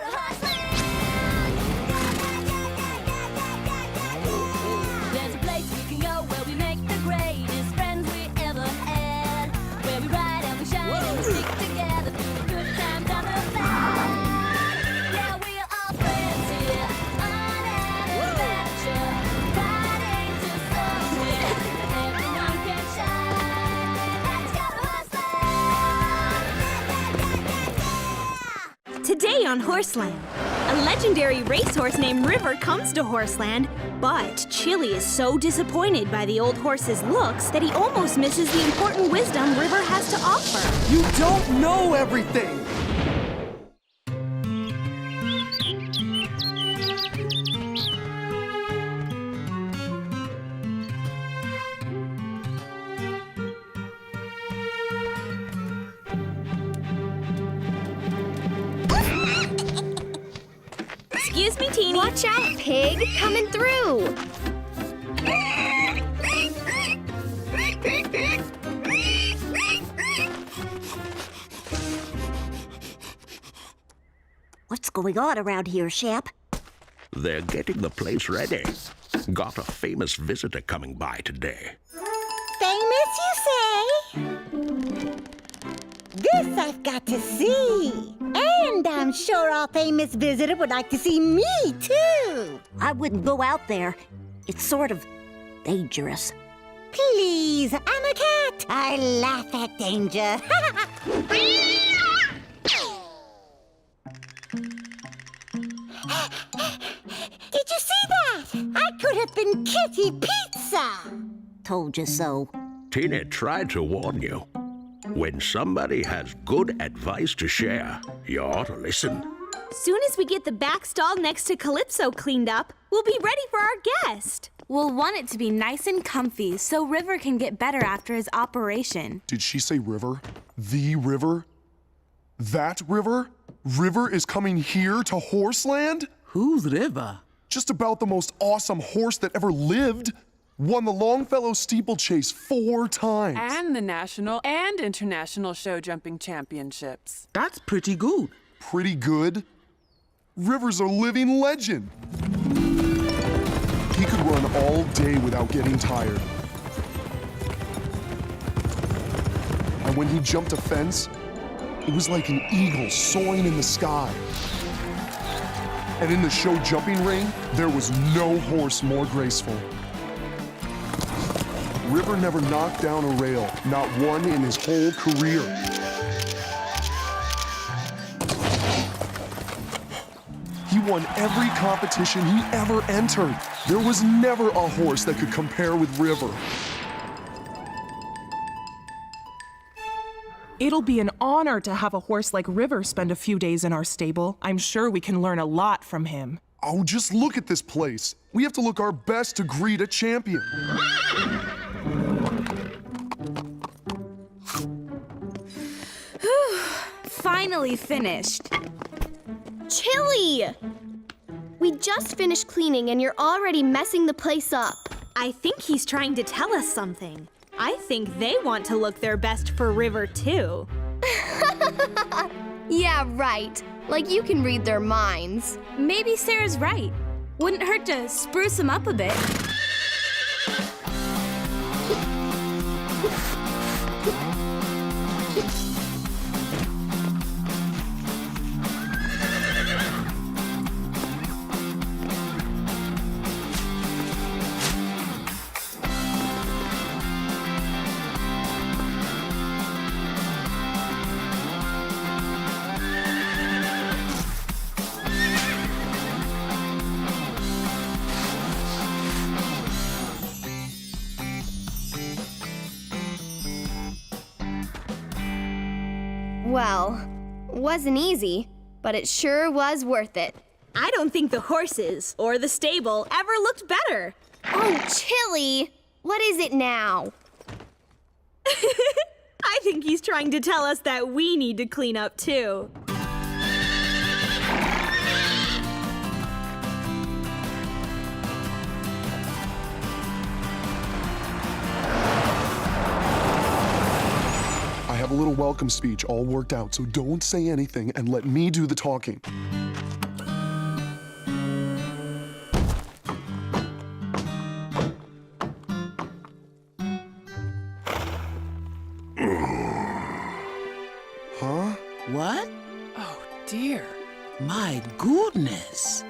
to Horseland. There's a place we can go where we make the greatest friends we ever had. Where we ride and we shine and we stick together through the good times and the bad. Yeah, we're all friends here on an adventure. Riding to somewhere everyone can shine. Let's go to Horseland. Today on Horseland, a legendary racehorse named River comes to Horseland, but Chili is so disappointed by the old horse's looks that he almost misses the important wisdom River has to offer. You don't know everything! Excuse me, Teeny. Watch out, pig! Coming through! What's going on around here, Shep? They're getting the place ready. Got a famous visitor coming by today. Famous, you say? This I've got to see. And I'm sure our famous visitor would like to see me, too. I wouldn't go out there. It's sort of dangerous. Please, I'm a cat. I laugh at danger. Did you see that? I could have been Kitty Pizza. Told you so. Tina tried to warn you. When somebody has good advice to share, you ought to listen. Soon as we get the back stall next to Calypso cleaned up, we'll be ready for our guest. We'll want it to be nice and comfy so River can get better after his operation. Did she say river? The river? That river? River is coming here to Horseland? Who's River? Just about the most awesome horse that ever lived. Won the Longfellow steeplechase 4 times. And the national and international show jumping championships. That's pretty good. Pretty good. River's a living legend. He could run all day without getting tired. And when he jumped a fence, it was like an eagle soaring in the sky. And in the show jumping ring, there was no horse more graceful. River never knocked down a rail, not one in his whole career. He won every competition he ever entered. There was never a horse that could compare with River. It'll be an honor to have a horse like River spend a few days in our stable. I'm sure we can learn a lot from him. Oh, just look at this place. We have to look our best to greet a champion. Finally finished. Chili! We just finished cleaning and you're already messing the place up. I think he's trying to tell us something. I think they want to look their best for River, too. Yeah, right. Like you can read their minds. Maybe Sarah's right. Wouldn't hurt to spruce him up a bit. Well, wasn't easy, but it sure was worth it. I don't think the horses or the stable ever looked better. Oh, Chili! What is it now? I think he's trying to tell us that we need to clean up, too. I have a little welcome speech all worked out, so don't say anything and let me do the talking. My goodness.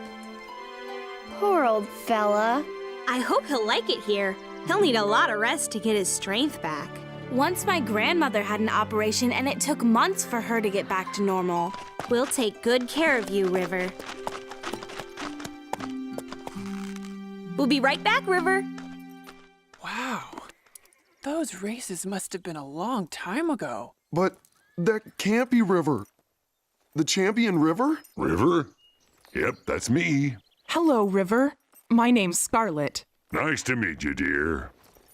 Poor old fella. I hope he'll like it here. He'll need a lot of rest to get his strength back. Once my grandmother had an operation and it took months for her to get back to normal. We'll take good care of you, River. We'll be right back, River. Wow. Those races must have been a long time ago. But that can't be River. The champion River? River? Yep, that's me. Hello, River. My name's Scarlet. Nice to meet you, dear.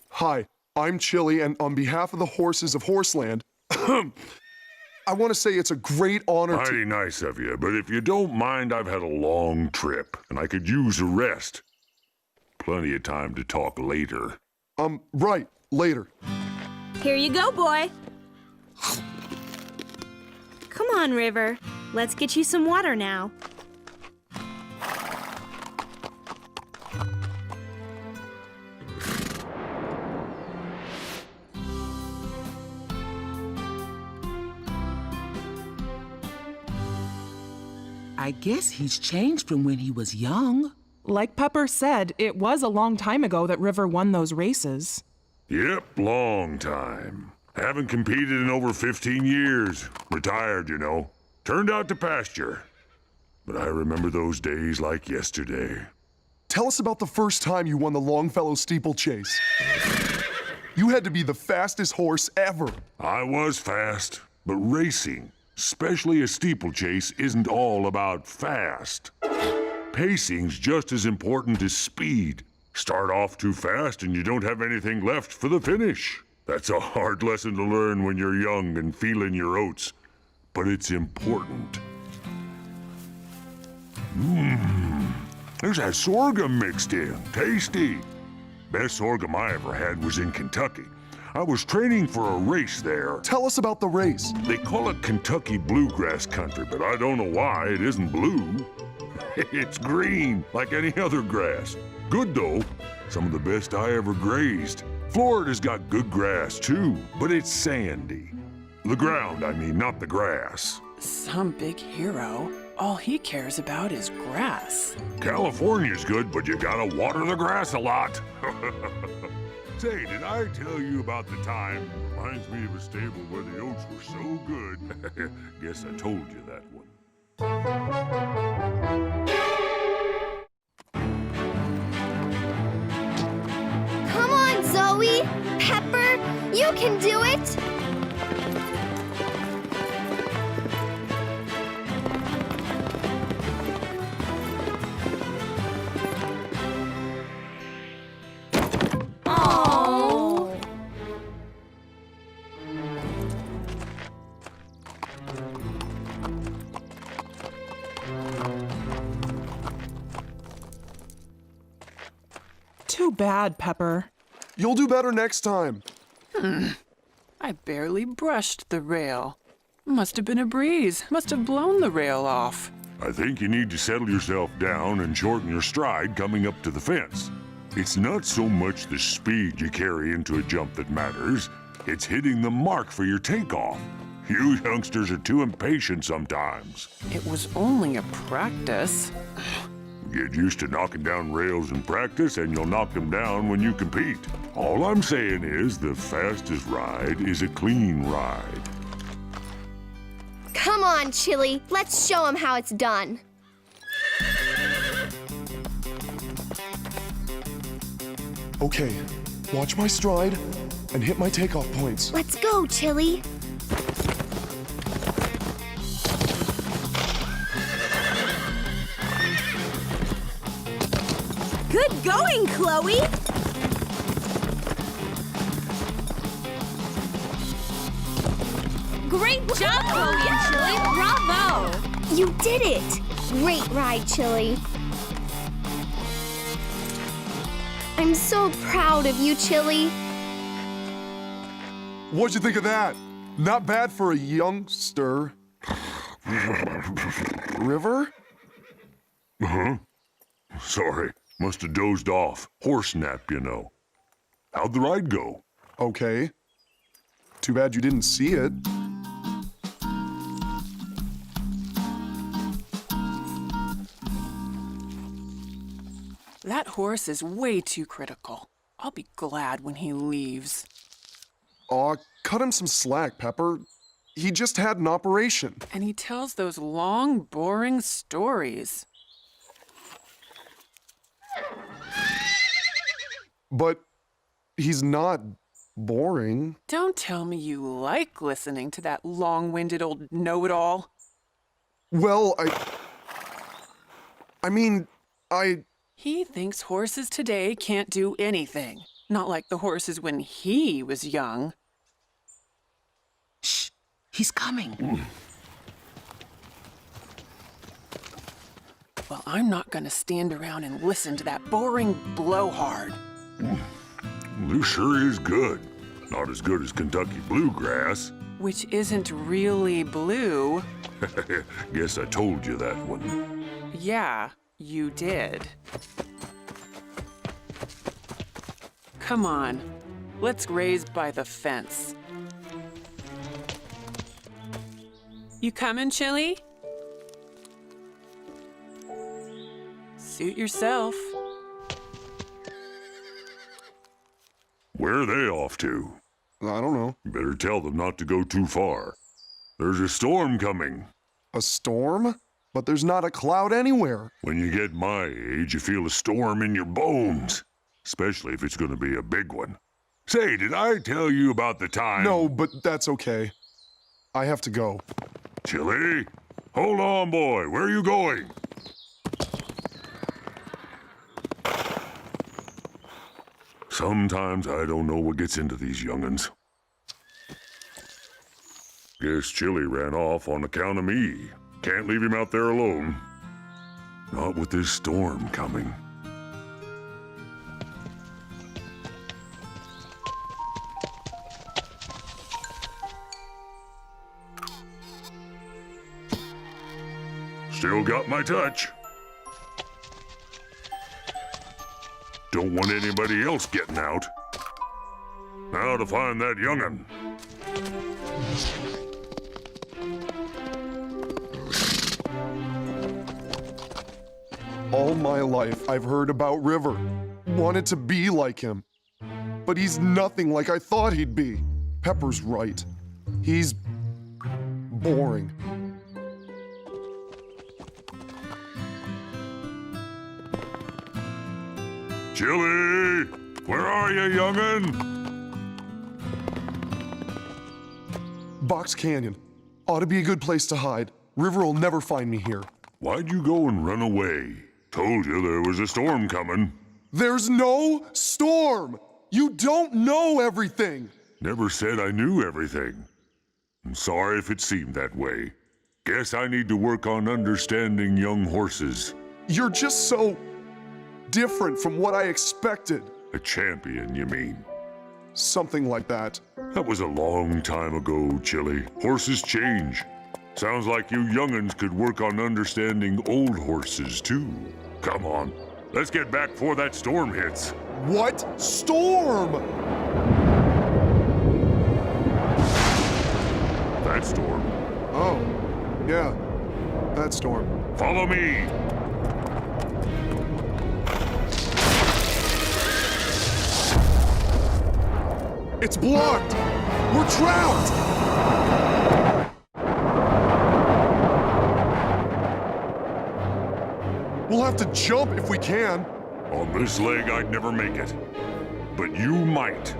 Hi, I'm Chili, and on behalf of the horses of Horseland, I want to say it's a great honor to... Mighty nice of you, but if you don't mind, I've had a long trip, and I could use a rest. Plenty of time to talk later. Right, later. Here you go, boy. Come on, River. Let's get you some water now. I guess he's changed from when he was young. Like Pepper said, it was a long time ago that River won those races. Yep, long time. Haven't competed in over 15 years. Retired, you know. Turned out to pasture. But I remember those days like yesterday. Tell us about the first time you won the Longfellow steeplechase. You had to be the fastest horse ever. I was fast, but racing, especially a steeplechase, isn't all about fast. Pacing's just as important as speed. Start off too fast and you don't have anything left for the finish. That's a hard lesson to learn when you're young and feeling your oats. But it's important. There's that sorghum mixed in. Tasty. Best sorghum I ever had was in Kentucky. I was training for a race there. Tell us about the race. They call it Kentucky Bluegrass Country, but I don't know why it isn't blue. It's green, like any other grass. Good, though. Some of the best I ever grazed. Florida's got good grass, too, but it's sandy. The ground, I mean, not the grass. Some big hero. All he cares about is grass. California's good, but you gotta water the grass a lot. Say, did I tell you about the time? Reminds me of a stable where the oats were so good. Guess I told you that one. Come on, Zoe! Pepper, you can do it! Too bad, Pepper. You'll do better next time. I barely brushed the rail. Must have been a breeze. Must have blown the rail off. I think you need to settle yourself down and shorten your stride coming up to the fence. It's not so much the speed you carry into a jump that matters. It's hitting the mark for your takeoff. You youngsters are too impatient sometimes. It was only a practice. Get used to knocking down rails in practice and you'll knock them down when you compete. All I'm saying is the fastest ride is a clean ride. Come on, Chili. Let's show him how it's done. Okay, watch my stride and hit my takeoff points. Let's go, Chili. Good going, Chloe! Great job, Chloe and Chili! Bravo! You did it! Great ride, Chili. I'm so proud of you, Chili. What'd you think of that? Not bad for a youngster. River? Huh? Sorry, must have dozed off. Horse nap, you know. How'd the ride go? Okay. Too bad you didn't see it. That horse is way too critical. I'll be glad when he leaves. Aw, cut him some slack, Pepper. He just had an operation. And he tells those long, boring stories. But he's not boring. Don't tell me you like listening to that long-winded old know-it-all. Well, I mean, He thinks horses today can't do anything. Not like the horses when he was young. Shh, he's coming. Well, I'm not gonna stand around and listen to that boring blowhard. This sure is good. Not as good as Kentucky bluegrass. Which isn't really blue. Guess I told you that one. Yeah, you did. Come on, let's graze by the fence. You coming, Chili? Suit yourself. Where are they off to? I don't know. You better tell them not to go too far. There's a storm coming. A storm? But there's not a cloud anywhere. When you get my age, you feel a storm in your bones. Especially if it's going to be a big one. Say, did I tell you about the time? No, but that's okay. I have to go. Chili? Hold on, boy. Where are you going? Sometimes I don't know what gets into these young'uns. Guess Chili ran off on account of me. Can't leave him out there alone. Not with this storm coming. Still got my touch. Don't want anybody else getting out. Now to find that young'un. All my life, I've heard about River. Wanted to be like him. But he's nothing like I thought he'd be. Pepper's right. He's boring. Chili! Where are you, young'un? Box Canyon. Ought to be a good place to hide. River will never find me here. Why'd you go and run away? Told you there was a storm coming. There's no storm! You don't know everything! Never said I knew everything. I'm sorry if it seemed that way. Guess I need to work on understanding young horses. You're just so different from what I expected. A champion, you mean? Something like that. That was a long time ago, Chili. Horses change. Sounds like you young'uns could work on understanding old horses, too. Come on, let's get back before that storm hits. What storm? That storm. Oh, yeah, that storm. Follow me. It's blocked! We're trapped! We'll have to jump if we can. On this leg, I'd never make it. But you might.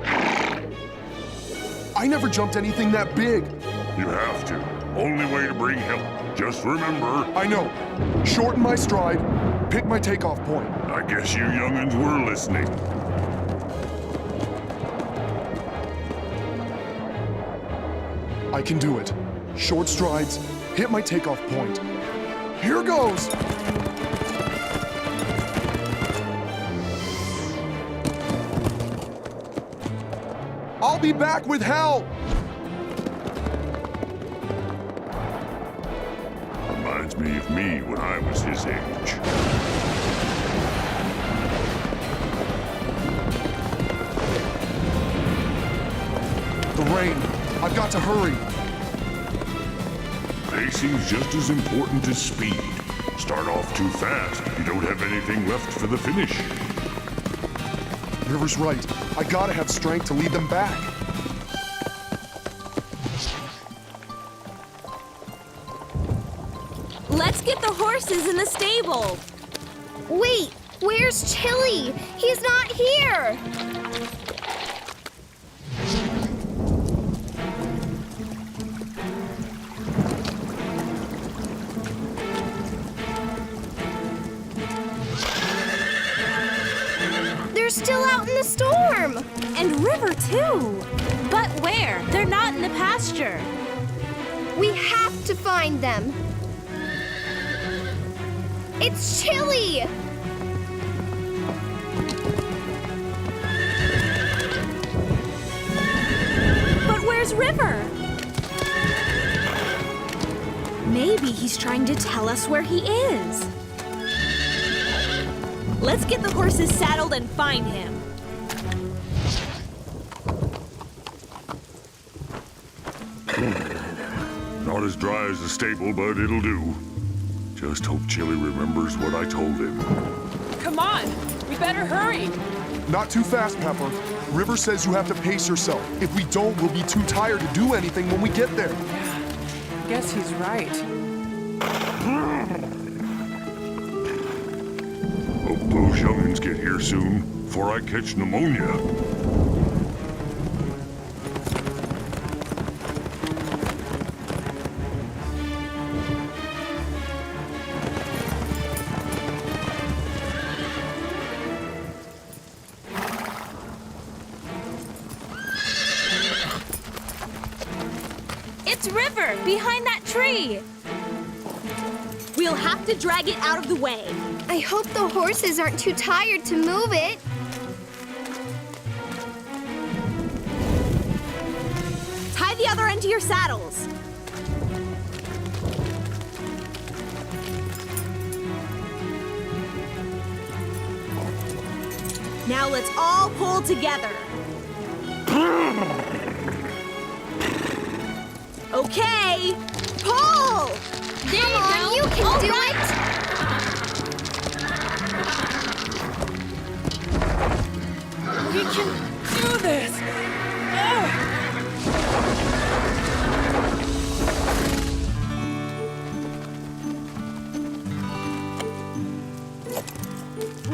I never jumped anything that big. You have to. Only way to bring help. Just remember. I know. Shorten my stride, pick my takeoff point. I guess you young'uns were listening. I can do it. Short strides, hit my takeoff point. Here goes! I'll be back with help! Reminds me of me when I was his age. The rain. I've got to hurry. Pacing's just as important as speed. Start off too fast, you don't have anything left for the finish. River's right. I gotta have strength to lead them back. Let's get the horses in the stable. Wait, where's Chili? He's not here. They're still out in the storm. And River, too. But where? They're not in the pasture. We have to find them. It's Chili! But where's River? Maybe he's trying to tell us where he is. Let's get the horses saddled and find him. Not as dry as the stable, but it'll do. Just hope Chili remembers what I told him. Come on, we better hurry. Not too fast, Pepper. River says you have to pace yourself. If we don't, we'll be too tired to do anything when we get there. Yeah, guess he's right. Hope those young'uns get here soon, before I catch pneumonia. It's River, behind that tree. We'll have to drag it out of the way. I hope the horses aren't too tired to move it. Tie the other end to your saddles. Now let's all pull together. Okay, pull! There you go. You can All do right. We can do this.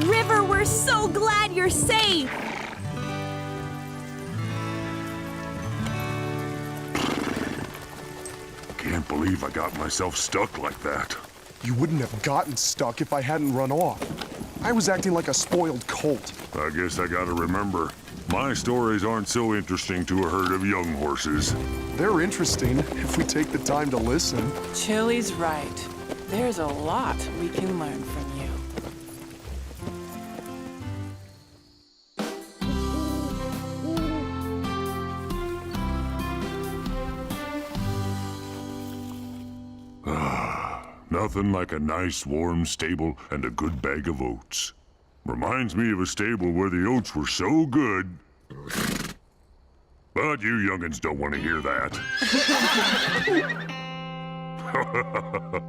River, we're so glad you're safe. Can't believe I got myself stuck like that. You wouldn't have gotten stuck if I hadn't run off. I was acting like a spoiled colt. I guess I gotta remember, my stories aren't so interesting to a herd of young horses. They're interesting if we take the time to listen. Chili's right. There's a lot we can learn from you. Nothing like a nice warm stable and a good bag of oats. Reminds me of a stable where the oats were so good. But you young'uns don't want to hear that.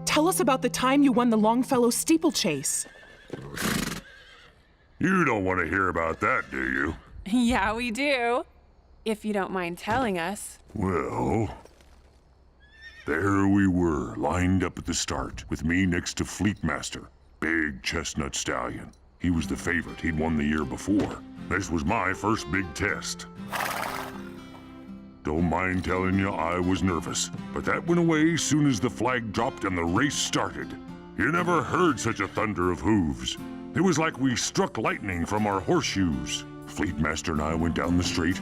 Tell us about the time you won the Longfellow steeplechase. You don't want to hear about that, do you? Yeah, we do. If you don't mind telling us. Well, there we were, lined up at the start, with me next to Fleetmaster, big chestnut stallion. He was the favorite. He'd won the year before. This was my first big test. Don't mind telling you, I was nervous, but that went away soon as the flag dropped and the race started. You never heard such a thunder of hooves. It was like we struck lightning from our horseshoes. Fleetmaster and I went down the straight.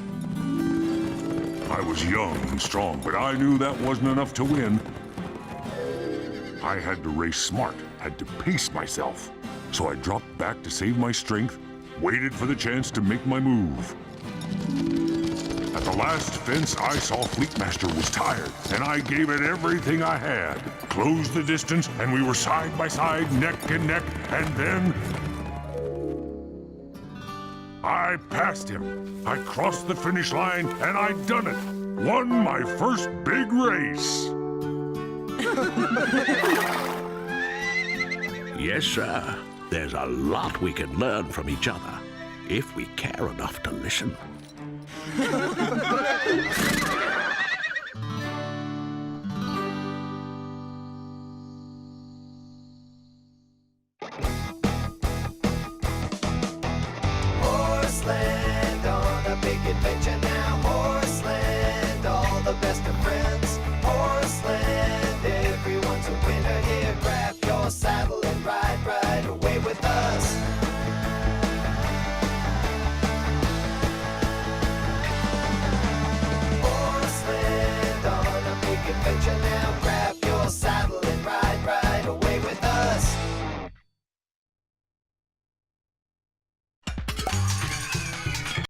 I was young and strong, but I knew that wasn't enough to win. I had to race smart, had to pace myself. So I dropped back to save my strength, waited for the chance to make my move. At the last fence, I saw Fleetmaster was tired, and I gave it everything I had. Closed the distance, and we were side by side, neck and neck, and then I passed him. I crossed the finish line, and I'd done it. Won my first big race. Yes, sir. There's a lot we can learn from each other if we care enough to listen.